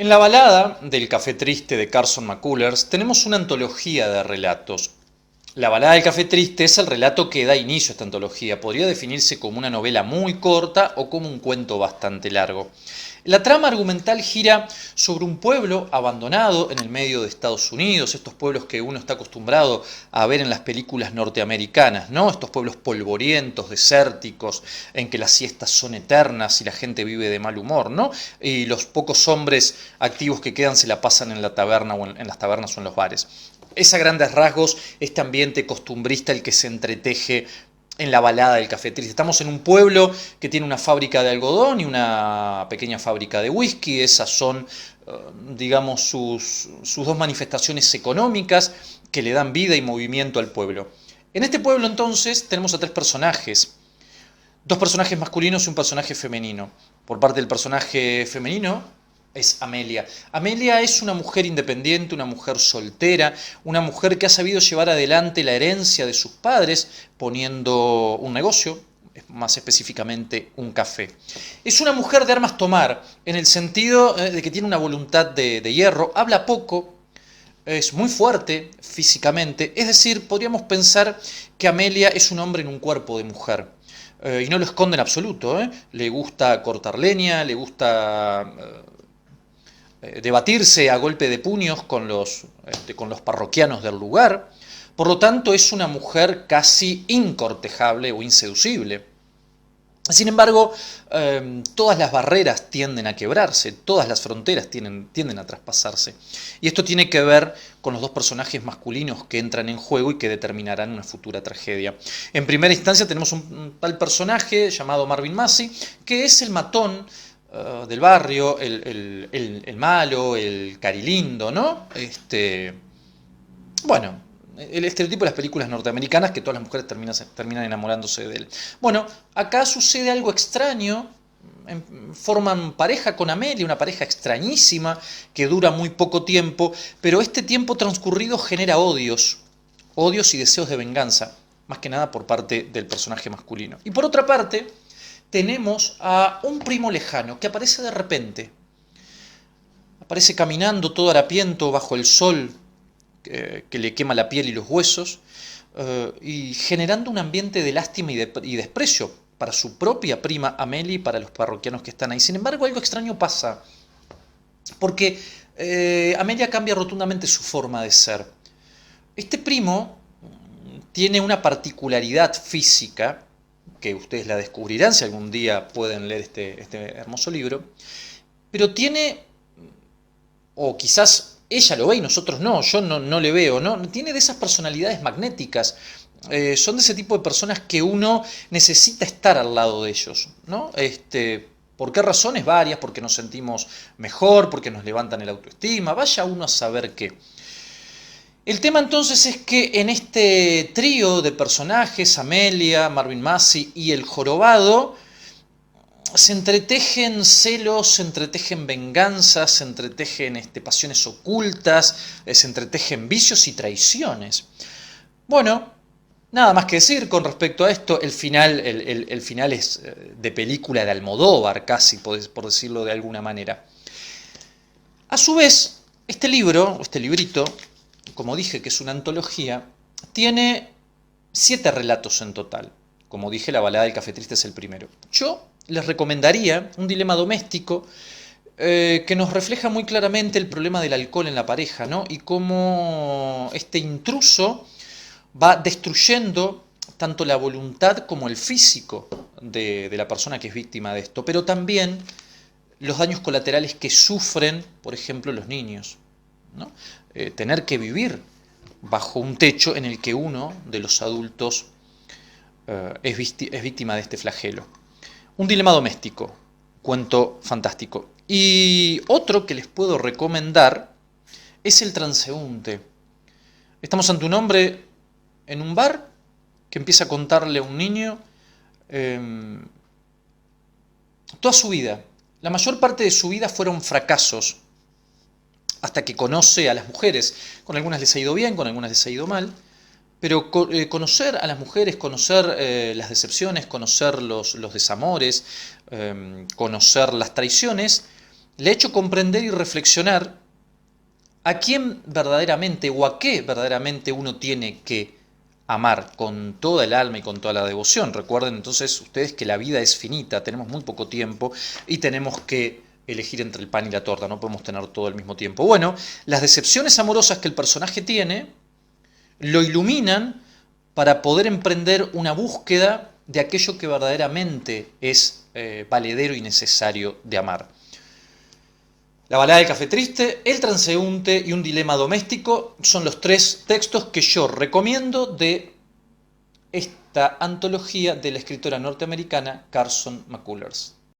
En la balada del Café Triste de Carson McCullers tenemos una antología de relatos. La balada del Café Triste es el relato que da inicio a esta antología. Podría definirse como una novela muy corta o como un cuento bastante largo. La trama argumental gira sobre un pueblo abandonado en el medio de Estados Unidos, estos pueblos que uno está acostumbrado a ver en las películas norteamericanas, ¿no? Estos pueblos polvorientos, desérticos, en que las siestas son eternas y la gente vive de mal humor, ¿no? Y los pocos hombres activos que quedan se la pasan en la taberna o en las tabernas o en los bares. Es a grandes rasgos este ambiente costumbrista el que se entreteje en la balada del Café Triste. Estamos en un pueblo que tiene una fábrica de algodón y una pequeña fábrica de whisky. Esas son, digamos, sus dos manifestaciones económicas que le dan vida y movimiento al pueblo. En este pueblo entonces tenemos a tres personajes. Dos personajes masculinos y un personaje femenino. Por parte del personaje femenino es Amelia. Amelia es una mujer independiente, una mujer soltera, una mujer que ha sabido llevar adelante la herencia de sus padres poniendo un negocio, más específicamente un café. Es una mujer de armas tomar, en el sentido de que tiene una voluntad de hierro, habla poco, es muy fuerte físicamente, es decir, podríamos pensar que Amelia es un hombre en un cuerpo de mujer. Y no lo esconde en absoluto, ¿eh? Le gusta cortar leña, le gusta debatirse a golpe de puños con los parroquianos del lugar. Por lo tanto, es una mujer casi incortejable o inseducible. Sin embargo, todas las barreras tienden a quebrarse, todas las fronteras tienden a traspasarse. Y esto tiene que ver con los dos personajes masculinos que entran en juego y que determinarán una futura tragedia. En primera instancia tenemos un tal personaje llamado Marvin Massey, que es el matón del barrio, el malo, el carilindo, ¿no? Bueno, el estereotipo de las películas norteamericanas que todas las mujeres terminan enamorándose de él. Bueno, acá sucede algo extraño. Forman pareja con Amelia, una pareja extrañísima que dura muy poco tiempo, pero este tiempo transcurrido genera odios y deseos de venganza, más que nada por parte del personaje masculino. Y por otra parte, tenemos a un primo lejano que aparece de repente. Aparece caminando todo harapiento bajo el sol que le quema la piel y los huesos, y generando un ambiente de lástima y desprecio para su propia prima Amelie y para los parroquianos que están ahí. Sin embargo, algo extraño pasa, porque Amelia cambia rotundamente su forma de ser. Este primo tiene una particularidad física, que ustedes la descubrirán si algún día pueden leer este hermoso libro, pero tiene, o quizás ella lo ve y nosotros no, yo no le veo, ¿no? Tiene de esas personalidades magnéticas. Son de ese tipo de personas que uno necesita estar al lado de ellos, ¿no? ¿Por qué razones? Varias, porque nos sentimos mejor, porque nos levantan el autoestima, vaya uno a saber qué. El tema entonces es que en este trío de personajes, Amelia, Marvin Massey y el jorobado, se entretejen celos, se entretejen venganzas, se entretejen pasiones ocultas, se entretejen vicios y traiciones. Bueno, nada más que decir con respecto a esto. El final es de película de Almodóvar, casi, por decirlo de alguna manera. A su vez, este libro, este librito, como dije que es una antología, tiene 7 relatos en total. Como dije, la balada del Café Triste es el primero. Yo les recomendaría un dilema doméstico que nos refleja muy claramente el problema del alcohol en la pareja, ¿no? Y cómo este intruso va destruyendo tanto la voluntad como el físico de la persona que es víctima de esto, pero también los daños colaterales que sufren, por ejemplo, los niños, ¿no? Tener que vivir bajo un techo en el que uno de los adultos es víctima de este flagelo. Un dilema doméstico, cuento fantástico. Y otro que les puedo recomendar es El transeúnte. Estamos ante un hombre en un bar que empieza a contarle a un niño toda su vida. La mayor parte de su vida fueron fracasos, hasta que conoce a las mujeres. Con algunas les ha ido bien, con algunas les ha ido mal, pero conocer a las mujeres, conocer las decepciones, conocer los desamores, conocer las traiciones, le ha hecho comprender y reflexionar a quién verdaderamente o a qué verdaderamente uno tiene que amar con toda el alma y con toda la devoción. Recuerden entonces ustedes que la vida es finita, tenemos muy poco tiempo y tenemos que elegir entre el pan y la torta, no podemos tener todo al mismo tiempo. Bueno, las decepciones amorosas que el personaje tiene lo iluminan para poder emprender una búsqueda de aquello que verdaderamente es valedero y necesario de amar. La balada del café triste, El transeúnte y Un dilema doméstico son los 3 textos que yo recomiendo de esta antología de la escritora norteamericana Carson McCullers.